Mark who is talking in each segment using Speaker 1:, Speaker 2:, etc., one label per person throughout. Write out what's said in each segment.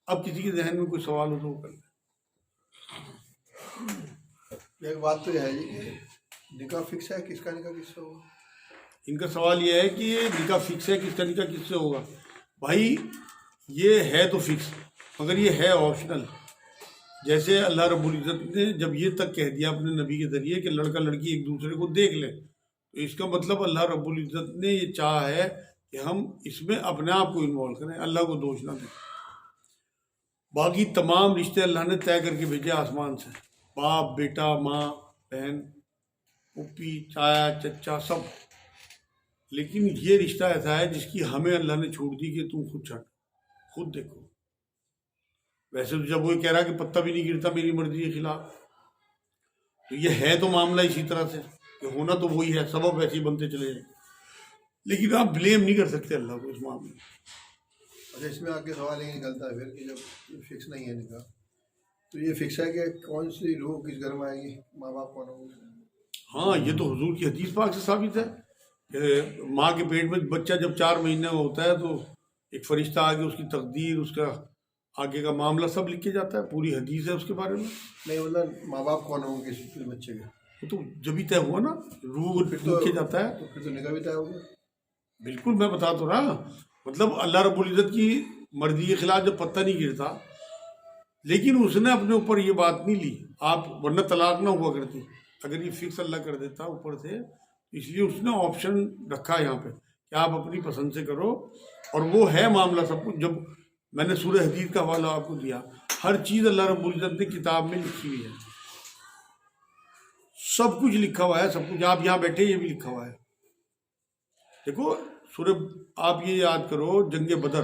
Speaker 1: اب کسی کے ذہن میں کوئی سوال ہو تو وہ کر لیں۔
Speaker 2: ایک بات تو یہ ہے جی کہ نکاح فکس ہے، کس کا نکاح کس سے ہوگا؟
Speaker 1: ان کا سوال یہ ہے کہ یہ نکاح فکس ہے، کس کا نکاح کس سے ہوگا؟ بھائی یہ ہے تو فکس، مگر یہ ہے آپشنل۔ جیسے اللہ رب العزت نے جب یہ تک کہہ دیا اپنے نبی کے ذریعے کہ لڑکا لڑکی ایک دوسرے کو دیکھ لیں، تو اس کا مطلب اللہ رب العزت نے یہ چاہا ہے کہ ہم اس میں اپنے آپ کو انوالو کریں، اللہ کو دوش نہ دیں۔ باقی تمام رشتے اللہ نے طے کر کے بھیجے آسمان سے، باپ بیٹا ماں بہن پھوپھی چایا چچا سب، لیکن یہ رشتہ ایسا ہے جس کی ہمیں اللہ نے چھوڑ دی کہ تم خود چھٹ، خود دیکھو۔ ویسے تو جب وہ کہہ رہا کہ پتہ بھی نہیں گرتا میری مرضی کے خلاف، تو یہ ہے تو معاملہ اسی طرح سے کہ ہونا تو وہی ہے، سبب ایسے ہی بنتے چلے جائیں، لیکن آپ بلیم نہیں کر سکتے اللہ کو اس معاملے میں۔
Speaker 2: اچھا، اس میں آگے سوال یہ نکلتا ہے پھر کہ جب فکس نہیں ہے نکاح، تو یہ فکس ہے کہ کون سی روح کس گھر میں آئے گی، ماں باپ کون ہوں گے؟
Speaker 1: ہاں یہ تو حضور کی حدیث پاک سے ثابت ہے کہ ماں کے پیٹ میں بچہ جب 4 مہینے کا ہوتا ہے تو ایک فرشتہ آگے اس کی تقدیر، اس کا آگے کا معاملہ سب لکھ کے جاتا ہے، پوری حدیث ہے اس کے بارے میں۔
Speaker 2: نہیں مطلب ماں باپ کون ہوں گے اس بچے کے؟
Speaker 1: وہ تو جبھی طے ہوا نا، روح لکھ کے جاتا ہے۔
Speaker 2: تو پھر تو نکاح بھی طے ہو گیا۔
Speaker 1: بالکل، میں بتا تو رہا، مطلب اللہ رب العزت کی مرضی کے خلاف جب پتہ نہیں گرتا، لیکن اس نے اپنے اوپر یہ بات نہیں لی، آپ ورنہ طلاق نہ ہوا کرتی اگر یہ فکس اللہ کر دیتا اوپر سے، اس لیے اس نے آپشن رکھا یہاں پہ کہ آپ اپنی پسند سے کرو، اور وہ ہے معاملہ سب کچھ۔ جب میں نے سورہ حدید کا حوالہ آپ کو دیا، ہر چیز اللہ رب العزت نے کتاب میں لکھی ہوئی ہے، سب کچھ لکھا ہوا ہے، سب کچھ آپ یہاں بیٹھے یہ بھی لکھا ہوا ہے۔ دیکھو سورہ، آپ یہ یاد کرو جنگ بدر،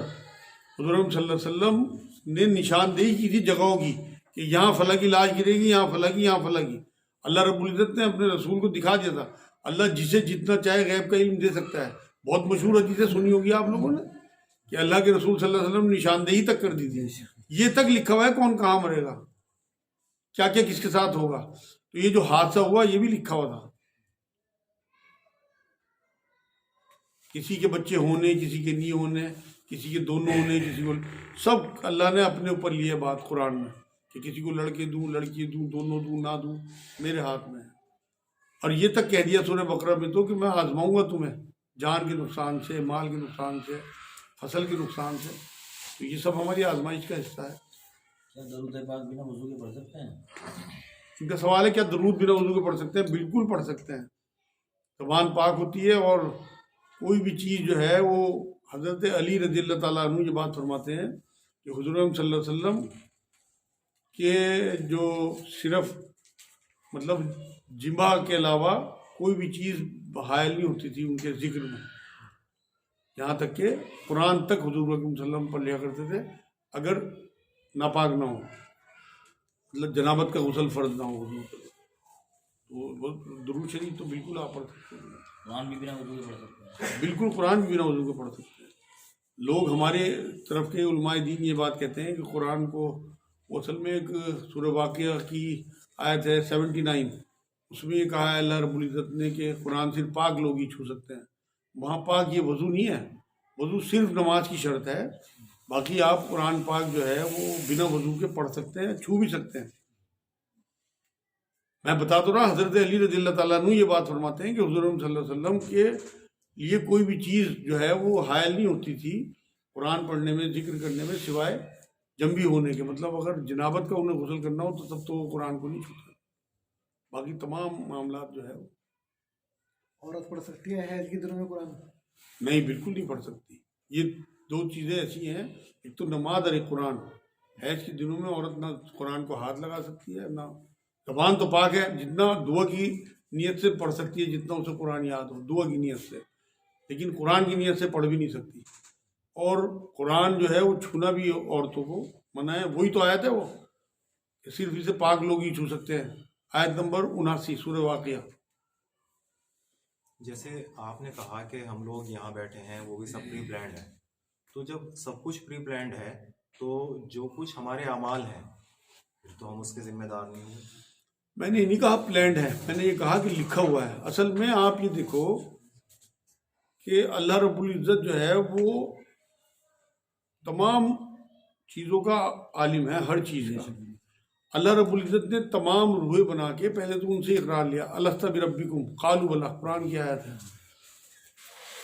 Speaker 1: حضور صلی اللہ علیہ وسلم نے نشاندہی کی تھی جگہوں کی کہ یہاں فلاں کی لاش گرے گی، یہاں فلاں کی، یہاں فلاں کی۔ اللہ رب العزت نے اپنے رسول کو دکھا دیا تھا، اللہ جسے جتنا چاہے غیب کا علم دے سکتا ہے۔ بہت مشہور حدیثیں سنی ہوگی آپ لوگوں نے کہ اللہ کے رسول صلی اللہ علیہ وسلم نے نشاندہی تک کر دی تھی، یہ تک لکھا ہوا ہے کون کہاں مرے گا، کیا کیا کس کے ساتھ ہوگا۔ تو یہ جو حادثہ ہوا یہ بھی لکھا ہوا تھا، کسی کے بچے ہونے، کسی کے نہیں ہونے، کسی کے دونوں ہونے، کسی کو، سب اللہ نے اپنے اوپر لیے بات قرآن میں کہ کسی کو لڑکے دوں، لڑکی دوں، دونوں دوں، نہ دوں، میرے ہاتھ میں ہے۔ اور یہ تک کہہ دیا سورہ بقرہ میں تو کہ میں آزماؤں گا تمہیں جان کے نقصان سے، مال کے نقصان سے، فصل کے نقصان سے۔ تو یہ سب ہماری آزمائش کا حصہ ہے۔
Speaker 3: کیا درود پاک بنا وضو کے پڑھ سکتے ہیں؟
Speaker 1: ان کا سوال ہے کیا درود بنا وضو کے پڑھ سکتے ہیں؟ بالکل پڑھ سکتے ہیں، زبان پاک ہوتی ہے، اور کوئی بھی چیز جو ہے وہ، حضرت علی رضی اللہ تعالیٰ عنہ یہ بات فرماتے ہیں کہ حضور صلی اللہ علیہ وسلم کے جو صرف مطلب جمعہ کے علاوہ کوئی بھی چیز حائل نہیں ہوتی تھی ان کے ذکر میں، یہاں تک کہ قرآن تک حضور صلی اللہ علیہ وسلم پڑھ لیا کرتے تھے اگر ناپاک نہ ہو، مطلب جنابت کا غسل فرض نہ ہو حضور پر۔ تو درود شریف تو بالکل آپ پڑھ سکتے ہیں،
Speaker 3: قرآن بھی بنا وضو کے پڑھ سکتے ہیں؟
Speaker 1: بالکل قرآن بھی بنا وضو کے پڑھ سکتے ہیں۔ لوگ ہمارے طرف کے علماء دین یہ بات کہتے ہیں کہ قرآن کو، اصل میں ایک سورہ واقعہ کی آیت ہے 79، اس میں یہ کہا ہے اللہ رب العزت نے کہ قرآن صرف پاک لوگ ہی چھو سکتے ہیں۔ وہاں پاک یہ وضو نہیں ہے، وضو صرف نماز کی شرط ہے، باقی آپ قرآن پاک جو ہے وہ بنا وضو کے پڑھ سکتے ہیں، چھو بھی سکتے ہیں۔ میں بتا تو رہا، حضرت علی رضی اللہ تعالیٰ عنہ یہ بات فرماتے ہیں کہ حضور صلی اللہ علیہ وسلم کے لیے کوئی بھی چیز جو ہے وہ حائل نہیں ہوتی تھی قرآن پڑھنے میں، ذکر کرنے میں، سوائے جنبی ہونے کے، مطلب اگر جنابت کا انہیں غسل کرنا ہو تو تب تو وہ قرآن کو نہیں چھوتے، باقی تمام معاملات جو ہے وہ۔
Speaker 4: عورت پڑھ سکتی ہے حیض کے دنوں میں قرآن؟
Speaker 1: نہیں، بالکل نہیں پڑھ سکتی۔ یہ 2 چیزیں ایسی ہیں، ایک تو نماز اور ایک قرآن۔ حیض کے دنوں میں عورت نہ قرآن کو ہاتھ لگا سکتی ہے، نہ، زبان تو پاک ہے، جتنا دعا کی نیت سے پڑھ سکتی ہے جتنا اسے قرآن یاد ہو، دعا کی نیت سے، لیکن قرآن کی نیت سے پڑھ بھی نہیں سکتی۔ اور قرآن جو ہے وہ چھونا بھی عورتوں کو منع ہے، وہی تو آیت ہے وہ کہ صرف اسے پاک لوگ ہی چھو سکتے ہیں، آیت نمبر 79 سورہ واقعہ۔
Speaker 5: جیسے آپ نے کہا کہ ہم لوگ یہاں بیٹھے ہیں وہ بھی سب پری پلانڈ ہے، تو جب سب کچھ پری پلانڈ ہے تو جو کچھ ہمارے اعمال ہیں پھر تو ہم اس کے ذمہ دار نہیں ہیں۔
Speaker 1: میں نے یہ نہیں کہا پلانڈ ہے، میں نے یہ کہا کہ لکھا ہوا ہے۔ اصل میں آپ یہ دیکھو کہ اللہ رب العزت جو ہے وہ تمام چیزوں کا عالم ہے، ہر چیز کا۔ اللہ رب العزت نے تمام روحیں بنا کے پہلے تو ان سے اقرار لیا، الست بربکم قالوا بلی، قرآن کی آیت ہے۔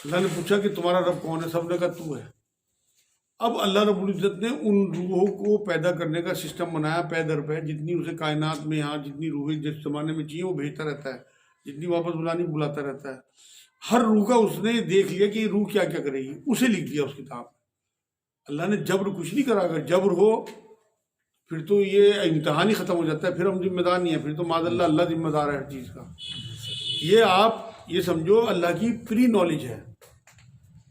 Speaker 1: اللہ نے پوچھا کہ تمہارا رب کون ہے؟ سب نے کہا تو ہے۔ اب اللہ رب العزت نے ان روحوں کو پیدا کرنے کا سسٹم بنایا پے در پے، جتنی اسے کائنات میں یہاں جتنی روحیں جس زمانے میں چاہیے وہ بھیجتا رہتا ہے، جتنی واپس بلانی بلاتا رہتا ہے۔ ہر روح کا اس نے دیکھ لیا کہ یہ روح کیا کیا کرے گی، اسے لکھ دیا اس کتاب میں۔ اللہ نے جبر کچھ نہیں کرا، اگر جبر ہو پھر تو یہ امتحان ہی ختم ہو جاتا ہے، پھر ہم ذمہ دار نہیں ہیں، پھر تو معاذ اللہ اللہ ذمہ دار ہے ہر چیز کا۔ یہ آپ یہ سمجھو اللہ کی پری نالج ہے،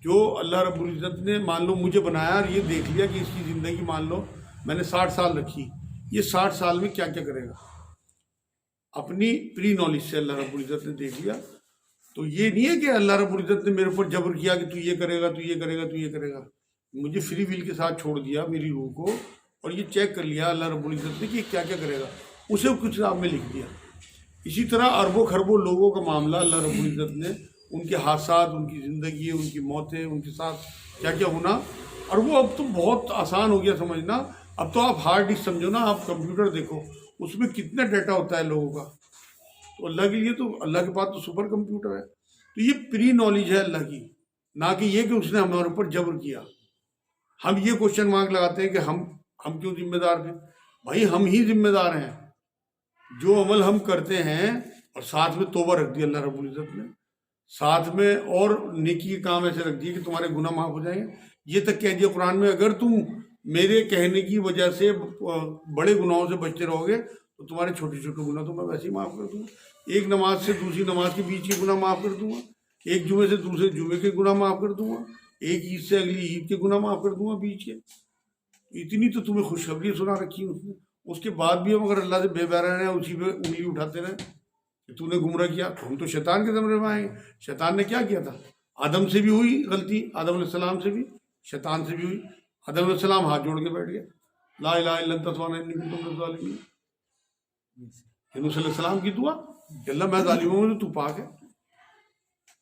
Speaker 1: جو اللہ رب العزت نے مان لو مجھے بنایا اور یہ دیکھ لیا کہ اس کی زندگی مان لو میں نے 60 سال رکھی، یہ 60 سال میں کیا کیا کرے گا، اپنی پری نالج سے اللہ رب العزت نے دیکھ لیا۔ تو یہ نہیں ہے کہ اللہ رب العزت نے میرے اوپر جبر کیا کہ تو یہ کرے گا، تو یہ کرے گا، تو یہ کرے گا۔ مجھے فری ویل کے ساتھ چھوڑ دیا میری روح کو، اور یہ چیک کر لیا اللہ رب العزت نے کہ یہ کیا کیا کرے گا، اسے کچھ کتاب میں لکھ دیا۔ اسی طرح اربوں خربوں لوگوں کا معاملہ اللہ رب العزت نے ان کے حادثات، ان کی زندگی، ان کی موتیں، ان کے ساتھ کیا کیا ہونا، اور وہ اب تو بہت آسان ہو گیا سمجھنا۔ اب تو آپ ہارڈ ڈسک سمجھو نا، آپ کمپیوٹر دیکھو اس میں کتنا ڈیٹا ہوتا ہے لوگوں کا، تو اللہ کے لیے تو اللہ کے پاس تو سپر کمپیوٹر ہے۔ تو یہ پری نالج ہے اللہ کی، نہ کہ یہ کہ اس نے ہمارے اوپر جبر کیا۔ ہم یہ کوشچن مارک لگاتے ہیں کہ ہم کیوں ذمہ دار تھے؟ بھائی ہم ہی ذمہ دار ہیں، جو عمل ہم کرتے ہیں، اور ساتھ میں توبہ رکھ دی اللہ رب العزت نے، ساتھ میں اور نیکی کے کام ایسے رکھ دیے کہ تمہارے گناہ معاف ہو جائیں گے۔ یہ تک کہہ دیا قرآن میں اگر تم میرے کہنے کی وجہ سے بڑے گناہوں سے بچتے رہو گے تو تمہارے چھوٹے چھوٹے گناہ تو میں ویسے ہی معاف کر دوں گا۔ ایک نماز سے دوسری نماز کے بیچ کے گناہ معاف کر دوں گا، ایک جمعے سے دوسرے جمعے کے گناہ معاف کر دوں گا، ایک عید سے اگلی عید کے گناہ معاف کر دوں گا بیچ کے۔ اتنی تو تمہیں خوشخبری سنا رکھی اس نے۔ اس کے بعد بھی ہم اگر اللہ سے بے بہرا رہے اسی پہ انگلی اٹھاتے رہے کہ تو نے گمراہ کیا، تو ہم تو شیطان کے زمرے میں آئیں گے۔ شیطان نے کیا کیا تھا؟ آدم سے بھی ہوئی غلطی، آدم علیہ السلام سے بھی، شیطان سے بھی ہوئی۔ آدم علیہ السلام ہاتھ جوڑ کے بیٹھ گیا، لا الہ الا انت سبحانک انی کنت من الظالمین۔ یونس علیہ السلام کی دعا کہ اللہ میں ظالموں میں تو پاک ہے۔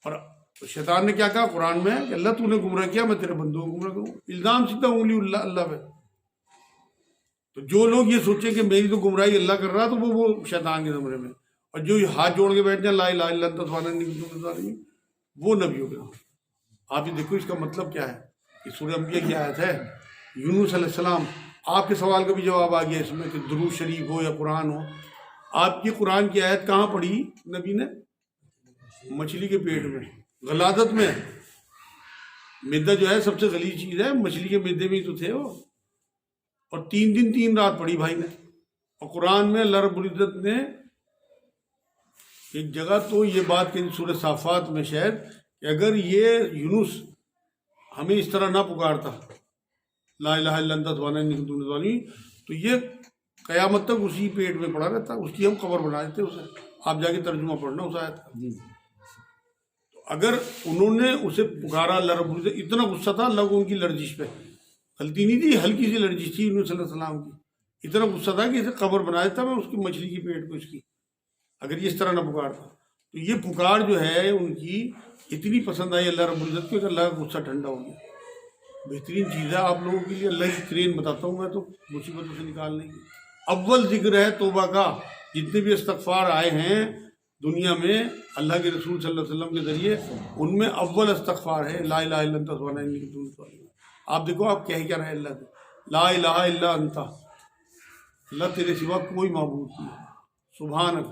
Speaker 1: اور شیطان نے کیا کہا قرآن میں کہ اللہ تو نے گمراہ کیا، میں تیرے بندوں کو گمراہ کروں۔ الزام سیدھا انگلی اللہ پہ۔ تو جو لوگ یہ سوچیں کہ میری تو گمراہی اللہ کر رہا تو وہ شیطان کے زمرے میں، اور جو ہاتھ جوڑ کے بیٹھ جائیں لا الہ الا انت سبحانک انی کنت من الظالمین، وہ نبیوں کے۔ آپ یہ دیکھو اس کا مطلب کیا ہے، یہ سورہ انبیاء کی آیت ہے۔ یونس علیہ السلام، آپ کے سوال کا بھی جواب آ گیا اس میں کہ درود شریف ہو یا قرآن ہو۔ آپ کی قرآن کی آیت کہاں پڑھی نبی نے؟ مچھلی کے پیٹ میں، غلاظت میں۔ میدا جو ہے سب سے غلیظ چیز ہے، مچھلی کے میدے میں ہی تو تھے وہ، اور 3 دن 3 رات پڑھی بھائی نے۔ اور قرآن میں اللہ رب العزت نے ایک جگہ تو یہ بات کہی سورہ صافات میں شاید کہ اگر یہ یونس ہمیں اس طرح نہ پکارتا لا الہ الا انت سبحانک انی کنت من الظالمین، تو یہ قیامت تک اسی پیٹ میں پڑا رہتا، اس کی ہم قبر بنا دیتے اسے۔ آپ جا کے ترجمہ پڑھنا اس آیت کا۔ تو اگر انہوں نے اسے پکارا اللہ رب العزت، اتنا غصہ تھا اللہ کو ان کی لرزش پہ، غلطی نہیں تھی، ہلکی سی لرزش تھی یونس علیہ السلام کی، اتنا غصہ تھا کہ اسے قبر بنا دیتا میں اس کی مچھلی کی پیٹ کو، اس کی، اگر یہ اس طرح نہ پکارتا۔ تو یہ پکار جو ہے ان کی اتنی پسند آئی اللہ رب العزت کو کہ اللہ کا غصہ ٹھنڈا ہو گیا۔ بہترین چیز ہے آپ لوگوں کے لیے، اللہ کی ٹرین بتاتا ہوں میں تو مصیبتوں سے نکالنے کی۔ اول ذکر ہے توبہ کا، جتنے بھی استغفار آئے ہیں دنیا میں اللہ کے رسول صلی اللہ علیہ وسلم کے ذریعے، ان میں اول استغفار ہے لا الہ الا انت سبحانک انی کنت من الظالمین۔ آپ دیکھو آپ کہہ کیا رہے اللہ سے، لا الہ الا انت، اللہ تیرے سوا کوئی معبود نہیں، سبحانک،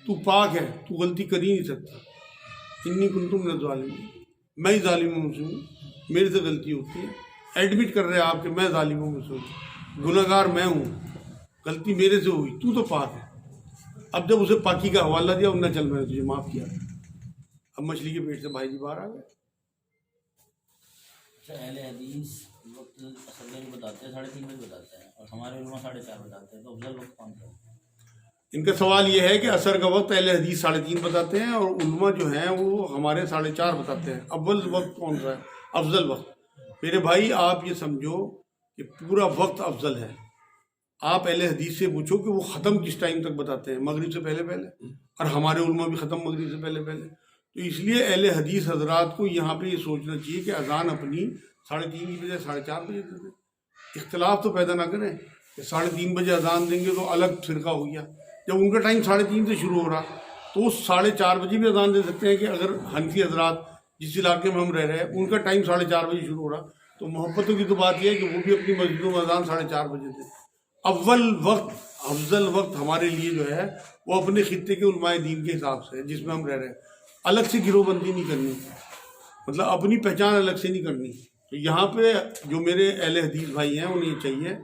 Speaker 1: تو پاک ہے، تو غلطی کر ہی نہیں سکتا، انی کنت من الظالمین، میں ہی ظالموں میں سے ہوں، میرے سے غلطی ہوتی ہے۔ ایڈمٹ کر رہے آپ کہ میں ظالموں میں سے ہوں، گناہ گار میں ہوں، غلطی میرے سے ہوئی، تو پاک ہے۔ اب جب اسے پاکی کا حوالہ دیا، انہوں نے چل میں نے تجھے معاف کیا، اب مچھلی کے پیٹ سے بھائی جی باہر آ گئے۔
Speaker 3: اچھا، اہل حدیث وقت اصل میں بتاتے ہیں 3:30 بجے بتاتے ہیں، اور ہمارے علماء 4:30 بتاتے ہیں، تو افضل وقت کون سا ہے؟
Speaker 1: ان کا سوال یہ ہے کہ عصر کا وقت اہل حدیث 3:30 بتاتے ہیں، اور علماء جو ہیں وہ ہمارے 4:30 بتاتے ہیں۔ اول وقت کون سا ہے، افضل وقت؟ میرے بھائی آپ یہ سمجھو کہ پورا وقت افضل ہے۔ آپ اہل حدیث سے پوچھو کہ وہ ختم کس ٹائم تک بتاتے ہیں، مغرب سے پہلے پہلے، اور ہمارے علماء بھی ختم مغرب سے پہلے پہلے۔ تو اس لیے اہل حدیث حضرات کو یہاں پہ یہ سوچنا چاہیے کہ اذان اپنی 3:30 بجے 4:30 بجے دیتے، اختلاف تو پیدا نہ کریں کہ 3:30 بجے اذان دیں گے تو الگ فرقہ ہو گیا. جب ان کا ٹائم 3:30 سے شروع ہو رہا تو وہ 4:30 بجے بھی اذان دے سکتے ہیں کہ اگر حنفی حضرات جس علاقے میں ہم رہ رہے ہیں ان کا ٹائم 4:30 بجے شروع ہو رہا تو محبتوں کی تو بات یہ ہے کہ وہ بھی اپنی مسجدوں میں اذان 4:30 بجے دیں. اول وقت افضل وقت ہمارے لیے جو ہے وہ اپنے خطے کے علماء دین کے حساب سے ہے جس میں ہم رہ رہے ہیں. الگ سے گروہ بندی نہیں کرنی, مطلب اپنی پہچان الگ سے نہیں کرنی. تو یہاں پہ جو میرے اہل حدیث بھائی ہیں انہیں یہ چاہیے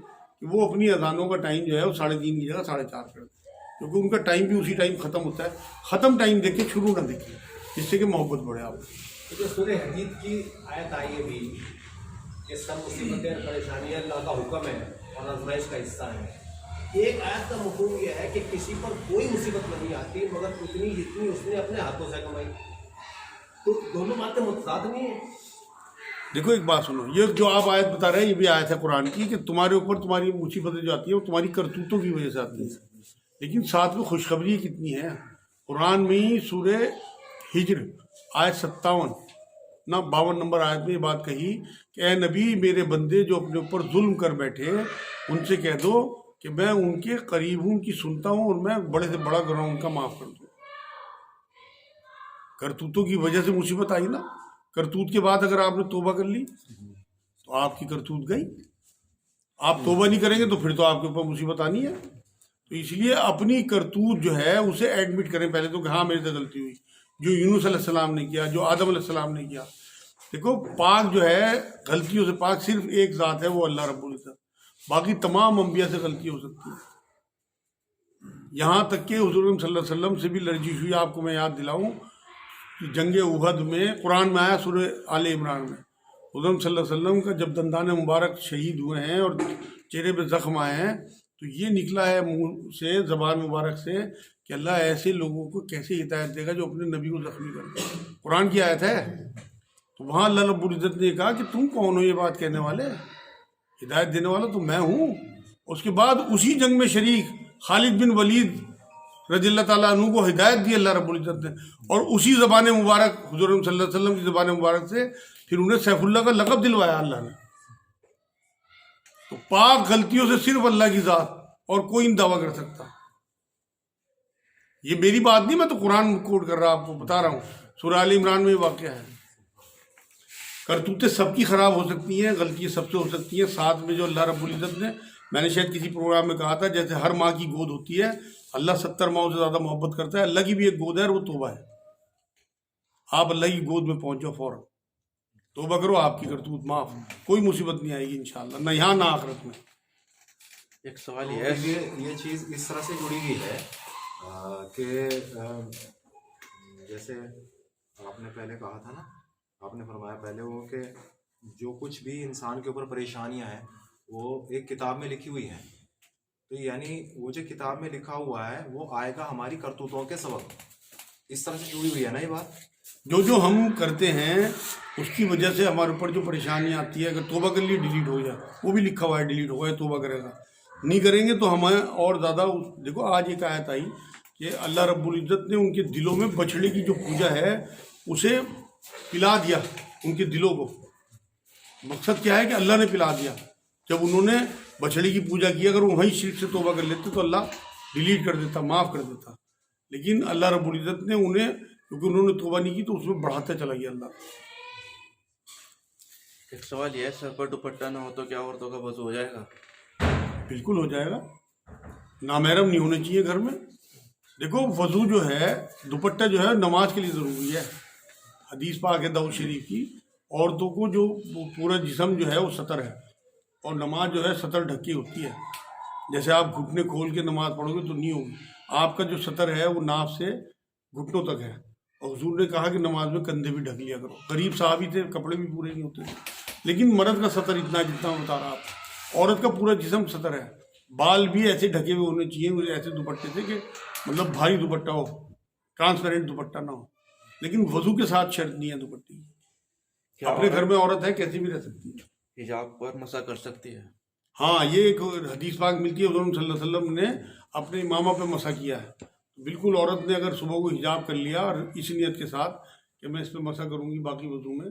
Speaker 1: کہ وہ اپنی اذانوں کا ٹائم جو ہے وہ 3:30 کی جگہ 4:30 کر دیں, کیونکہ ان کا ٹائم بھی اسی ٹائم ختم ہوتا ہے. ختم ٹائم دیکھیں, شروع نہ دیکھیں, جس سے کہ محبت بڑھے. آپ
Speaker 6: جو سورہ حدید کی آیت آئی ہے بھی کہ سب مصیبتیں اور پریشانیاں اللہ کا حکم ہے اور آزمائش کا حصہ ہے. ایک آیت کا مفہوم یہ ہے کہ کسی پر کوئی مصیبت نہیں آتی مگر اتنی جتنی اس نے اپنے ہاتھوں سے کمائی. تو دونوں باتیں متضاد نہیں ہیں.
Speaker 1: دیکھو ایک بات سنو, یہ جو آپ آیت بتا رہے ہیں یہ بھی آیت ہے قرآن کی کہ تمہارے اوپر تمہاری مصیبتیں جو آتی ہیں وہ تمہاری کرتوتوں کی وجہ سے آتی ہیں. لیکن ساتھ میں خوشخبری کتنی ہے. قرآن میں ہی سورہ ہجر آیت 57 نہ 52 نمبر آیت میں یہ بات کہی کہ اے نبی میرے بندے جو اپنے اوپر ظلم کر بیٹھے ان سے کہہ دو کہ میں ان کے قریب ہوں, ان کی سنتا ہوں اور میں بڑے سے بڑا گناہ ان کا معاف کر دوں. کرتوتوں کی وجہ سے مصیبت آئی نا. کرتوت کے بعد اگر آپ نے توبہ کر لی تو آپ کی کرتوت گئی. آپ توبہ نہیں کریں گے تو پھر تو آپ کے اوپر مصیبت آنی ہے. تو اس لیے اپنی کرتوت جو ہے اسے ایڈمٹ کریں پہلے تو کہ ہاں میرے سے غلطی ہوئی, جو یونس علیہ السلام نے کیا, جو آدم علیہ السلام نے کیا. دیکھو پاک جو ہے غلطیوں سے پاک صرف ایک ذات ہے, وہ اللہ رب العزت. باقی تمام انبیاء سے غلطی ہو سکتی ہے. یہاں تک کہ حضور صلی اللہ علیہ وسلم سے بھی لرزش ہوئی. آپ کو میں یاد دلاؤں کہ جنگ احد میں قرآن میں آیا سورہ آل عمران میں, حضور صلی اللہ علیہ وسلم کا جب دندان مبارک شہید ہوئے ہیں اور چہرے پہ زخم آئے ہیں تو یہ نکلا ہے منہ سے, زبان مبارک سے, کہ اللہ ایسے لوگوں کو کیسے ہدایت دے گا جو اپنے نبی کو زخمی کرتے ہیں. قرآن کی آیت ہے. تو وہاں اللہ رب العزت نے کہا کہ تم کون ہو یہ بات کہنے والے, ہدایت دینے والا تو میں ہوں. اس کے بعد اسی جنگ میں شریک خالد بن ولید رضی اللہ تعالیٰ عنہ کو ہدایت دی اللہ رب العزت نے, اور اسی زبان مبارک حضور صلی اللہ علیہ وسلم کی زبان مبارک سے پھر انہیں سیف اللہ کا لقب دلوایا اللہ نے. تو پاک غلطیوں سے صرف اللہ کی ذات, اور کوئی نہیں دعویٰ کر سکتا. یہ میری بات نہیں, میں تو قرآن کوٹ کر رہا, آپ کو بتا رہا ہوں. سورہ آل عمران میں یہ واقعہ ہے. کرتوتیں سب کی خراب ہو سکتی ہیں, غلطیاں سب سے ہو سکتی ہیں. ساتھ میں جو اللہ رب العزت نے, میں نے شاید کسی پروگرام میں کہا تھا, جیسے ہر ماں کی گود ہوتی ہے, اللہ 70 ماؤں سے زیادہ محبت کرتا ہے. اللہ کی بھی ایک گود ہے اور وہ توبہ ہے. آپ اللہ کی گود میں پہنچو, فوراً توبہ کرو, آپ کی کرتوت معاف, کوئی مصیبت نہیں آئے گی انشاءاللہ, نہ یہاں نہ آخرت میں.
Speaker 5: ایک سوال یہ ہے, یہ چیز اس طرح سے جڑی ہوئی ہے کہ جیسے آپ نے پہلے کہا تھا نا, آپ نے فرمایا پہلے وہ کہ جو کچھ بھی انسان کے اوپر پریشانیاں ہیں وہ ایک کتاب میں لکھی ہوئی ہیں. تو یعنی وہ جو کتاب میں لکھا ہوا ہے وہ آئے گا ہماری کرتوتوں کے سبب. اس طرح سے جڑی ہوئی ہے نا یہ بات.
Speaker 1: جو ہم کرتے ہیں اس کی وجہ سے ہمارے اوپر جو پریشانیاں آتی ہے, اگر توبہ کر لی ڈیلیٹ ہو جائے, وہ بھی لکھا ہوا ہے ڈیلیٹ ہو گیا, توبہ کرے گا. نہیں کریں گے تو ہمیں اور زیادہ. دیکھو آج ایک آیت آئی کہ اللہ رب العزت نے ان کے دلوں میں بچھڑے کی جو پوجا ہے اسے پلا دیا ان کے دلوں کو. مقصد کیا ہے کہ اللہ نے پلا دیا. جب انہوں نے بچھڑے کی پوجا کی, اگر وہ وہیں شرک سے توبہ کر لیتے تو اللہ ڈیلیٹ کر دیتا, معاف کر دیتا. لیکن اللہ رب العزت نے انہیں, کیونکہ انہوں نے توبہ نہیں کی تو اس میں بڑھاتا چلا گیا اللہ.
Speaker 7: ایک سوال یہ ہے, سر پر دوپٹہ نہ ہو تو کیا عورتوں کا وضو ہو جائے گا؟
Speaker 1: بالکل ہو جائے گا. نامحرم نہیں ہونے چاہیے گھر میں. دیکھو وضو جو ہے, دوپٹہ جو ہے نماز کے لیے ضروری ہے. حدیث پاک ہے داؤد شریف کی, عورتوں کو جو پورا جسم جو ہے وہ سطر ہے, اور نماز جو ہے سطر ڈھکی ہوتی ہے. جیسے آپ گھٹنے کھول کے نماز پڑھو گے تو نہیں ہوگی. آپ کا جو سطر ہے وہ ناف سے گھٹنوں تک ہے, اور حضور نے کہا کہ نماز میں کندھے بھی ڈھک لیا کرو. غریب صحابی تھے, کپڑے بھی پورے نہیں ہوتے تھے. لیکن مرد کا سطر اتنا جتنا میں بتا رہا آپ, عورت کا پورا جسم سطر ہے. بال بھی ایسے ڈھکے ہوئے ہونے چاہیے, ایسے دوپٹے سے کہ مطلب بھاری دوپٹہ ہو, ٹرانسپیرنٹ دوپٹہ نہ ہو. لیکن وضو کے ساتھ شرط نہیں ہے دوپٹے کی. اپنے گھر میں عورت ہے کیسی بھی رہ سکتی ہے,
Speaker 7: حجاب پر مسا کر سکتی ہے.
Speaker 1: ہاں یہ ایک حدیث پاک ملتی ہے, حضور صلی اللہ علیہ وسلم نے اپنے امامہ پہ مسا کیا ہے. بالکل عورت نے اگر صبح کو حجاب کر لیا اور اس نیت کے ساتھ کہ میں اس پہ مسا کروں گی باقی وضو میں,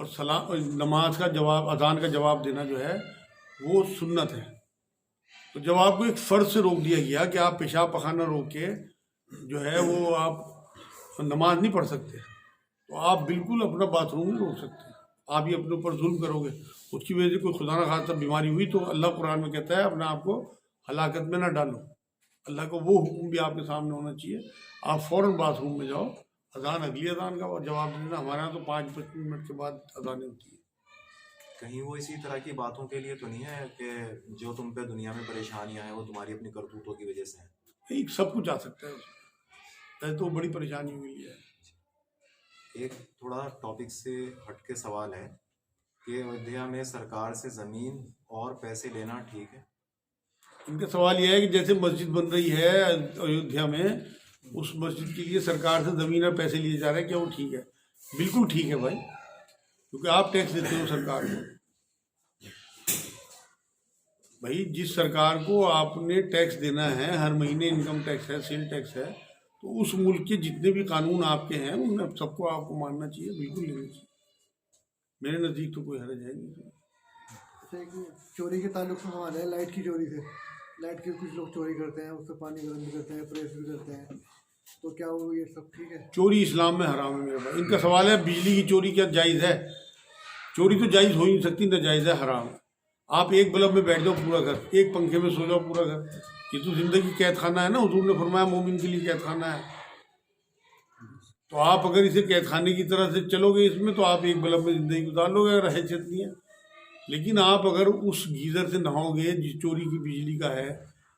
Speaker 1: اور نماز کا جواب، اذان کا جواب دینا جو ہے وہ سنت ہے. تو جب آپ کو ایک فرض سے روک دیا گیا کہ آپ پیشاب پخانہ روک کے جو ہے وہ آپ نماز نہیں پڑھ سکتے، تو آپ بالکل اپنا باتھ روم نہیں روک سکتے. آپ یہ اپنے اوپر ظلم کرو گے، اس کی وجہ سے کوئی خدا نہ خواستہ بیماری ہوئی تو اللہ قرآن میں کہتا ہے اپنے آپ کو ہلاکت میں نہ ڈالو. اللہ کا وہ حکم بھی آپ کے سامنے ہونا چاہیے. آپ فوراً باتھ روم میں جاؤ، اذان اگلی اذان کا جواب دینا. ہمارے یہاں تو 5-25 منٹ کے بعد اذانیں ہوتی ہیں.
Speaker 5: کہیں وہ اسی طرح کی باتوں کے لیے تو نہیں ہے کہ جو تم پہ دنیا میں پریشانیاں ہیں وہ تمہاری اپنی کرتوتوں کی وجہ سے ہیں؟
Speaker 1: نہیں، سب کچھ آ سکتا ہے اس میں. تو بڑی پریشانی ہوئی ہے.
Speaker 5: ایک تھوڑا ٹاپک سے ہٹ کے سوال ہے کہ ایودھیا میں سرکار سے زمین اور پیسے لینا ٹھیک ہے؟
Speaker 1: ان کا سوال یہ ہے کہ جیسے مسجد بن رہی ہے ایودھیا میں، اس مسجد کے لیے سرکار سے زمین اور پیسے لیے جا رہے ہیں، کیا وہ ٹھیک ہے؟ بالکل ٹھیک ہے بھائی، کیونکہ آپ ٹیکس دیتے ہو سرکار کو. بھائی جس سرکار کو آپ نے ٹیکس دینا ہے، ہر مہینے انکم ٹیکس ہے، سیل ٹیکس ہے، تو اس ملک کے جتنے بھی قانون آپ کے ہیں ان سب کو آپ کو ماننا چاہیے، بالکل لینا چاہیے. میرے نزدیک تو کوئی حرج ہے نہیں.
Speaker 4: جیسے کہ چوری کے تعلق سے سوال ہے، لائٹ کی چوری سے، لائٹ کے کچھ لوگ چوری کرتے ہیں، اس سے پانی گرم بھی کرتے ہیں، پریس بھی کرتے ہیں، تو کیا وہ یہ سب ٹھیک ہے؟
Speaker 1: چوری اسلام میں حرام ہے میرے بھائی. ان کا سوال ہے بجلی کی چوری کیا جائز ہے؟ چوری تو جائز ہو ہی نہیں سکتی، نہ جائز ہے، حرام ہے. آپ ایک بلب میں بیٹھ جاؤ پورا گھر، ایک پنکھے میں سو جاؤ پورا گھر. یہ تو زندگی قید خانہ ہے نا، حضور نے فرمایا مومن کے لیے قید خانہ ہے. تو آپ اگر اسے قید خانے کی طرح سے چلو گے اس میں، تو آپ ایک بلب میں زندگی گزار لو گے اگر حیثیت نہیں ہے. لیکن آپ اگر اس گیزر سے نہاؤ گے جس چوری کی بجلی کا ہے،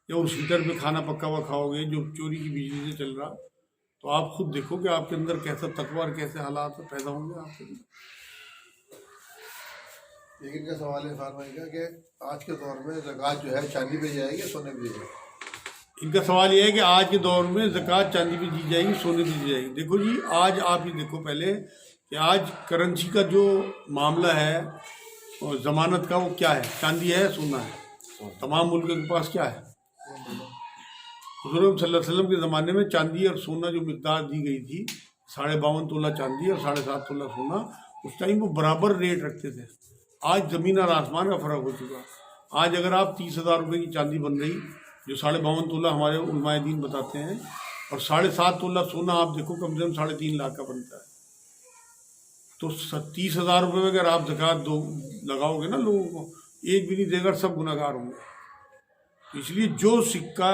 Speaker 1: یا اس ہیٹر پہ کھانا پکا ہوا کھاؤ گے جو چوری کی بجلی سے چل رہا، تو آپ خود دیکھو کہ آپ کے اندر کیسا تقویٰ اور کیسے حالات پیدا ہوں گے آپ کے اندر.
Speaker 2: لیکن کا سوال ہے عرفان بھائی کا کہ آج کے دور میں زکوٰۃ جو ہے چاندی پہ جائے گی سونے پہ جائے گی؟
Speaker 1: ان کا سوال یہ ہے کہ آج کے دور میں زکوٰۃ چاندی پہ دی جائے گی سونے پہ دی جائے گی. دیکھو جی، آج آپ یہ دیکھو پہلے کہ آج کرنسی کا جو معاملہ ہے اور ضمانت کا، وہ کیا ہے؟ چاندی ہے، سونا ہے. تمام ملکوں کے پاس کیا ہے؟ حضور صلی اللہ علیہ وسلم کے زمانے میں چاندی اور سونا جو مقدار دی گئی تھی، 52.5 تولہ چاندی اور 7.5 تولہ سونا، اس ٹائم وہ برابر ریٹ رکھتے تھے. آج زمین اور آسمان کا فرق ہو چکا. آج اگر آپ 30,000 روپے کی چاندی بن رہی جو 52.5 تولہ ہمارے علماء دین بتاتے ہیں، اور 7.5 تولہ سونا آپ دیکھو کم سے کم 3.5 لاکھ کا بنتا ہے. تو 30,000 روپے میں اگر آپ زکوٰۃ لگاؤ گے نا لوگوں کو، ایک بھی نہیں دے گا، سب گناہ گار ہوں گے. اس لیے جو سکہ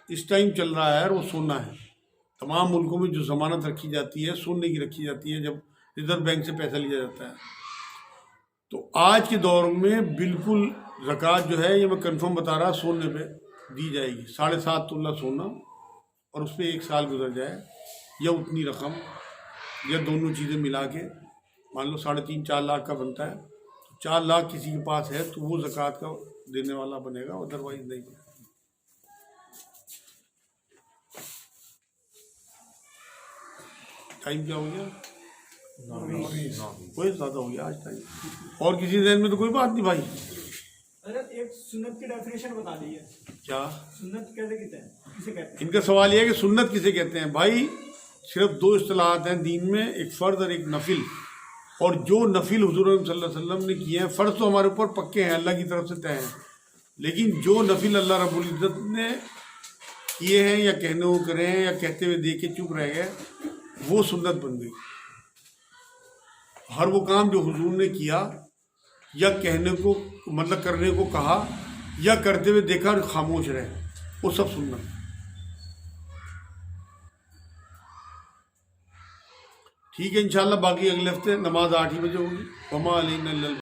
Speaker 1: اس ٹائم چل رہا ہے وہ سونا ہے. تمام ملکوں میں جو ضمانت رکھی جاتی ہے سونے کی رکھی جاتی ہے، جب ریزرو بینک سے پیسہ لیا جاتا ہے. تو آج کے دور میں بالکل زکوٰۃ جو ہے، یہ میں کنفرم بتا رہا، سونے پہ دی جائے گی. 7.5 تولہ سونا، اور اس پہ 1 سال گزر جائے، یا اتنی رقم، یا دونوں چیزیں ملا کے مان لو 3.5-4 لاکھ کا بنتا ہے. 4 لاکھ کسی کے پاس ہے تو وہ زکوٰۃ کا دینے والا بنے گا، ادروائز نہیں بنے گا. ٹائم کیا ہو گیا؟ کوئی زیادہ ہو گیا آج ٹائم. اور کسی ذہن میں تو کوئی بات نہیں بھائی.
Speaker 8: حضرت ایک سنت کی ڈیفینیشن بتا دیجیے.
Speaker 1: کیا
Speaker 8: سنت کیسے کہتے ہیں، کسے کہتے ہیں؟
Speaker 1: ان کا سوال یہ ہے کہ سنت کسے کہتے ہیں. بھائی صرف 2 اصطلاحات ہیں دین میں، ایک فرض اور ایک نفل. اور جو نفل حضور صلی اللہ علیہ وسلم نے کیے ہیں، فرض تو ہمارے اوپر پکے ہیں، اللہ کی طرف سے طے ہیں، لیکن جو نفل اللہ رب العزت نے کیے ہیں، یا کہنے کو کرے ہیں، یا کہتے ہوئے دیکھ کے چپ رہ گئے، وہ سنت بن گئی. ہر وہ کام جو حضور نے کیا، یا کہنے کو مطلب کرنے کو کہا، یا کرتے ہوئے دیکھا اور خاموش رہے، وہ سب سنت. ٹھیک ہے، انشاءاللہ باقی اگلے ہفتے نماز 8 ہی بجے ہوگی. وما علینا الا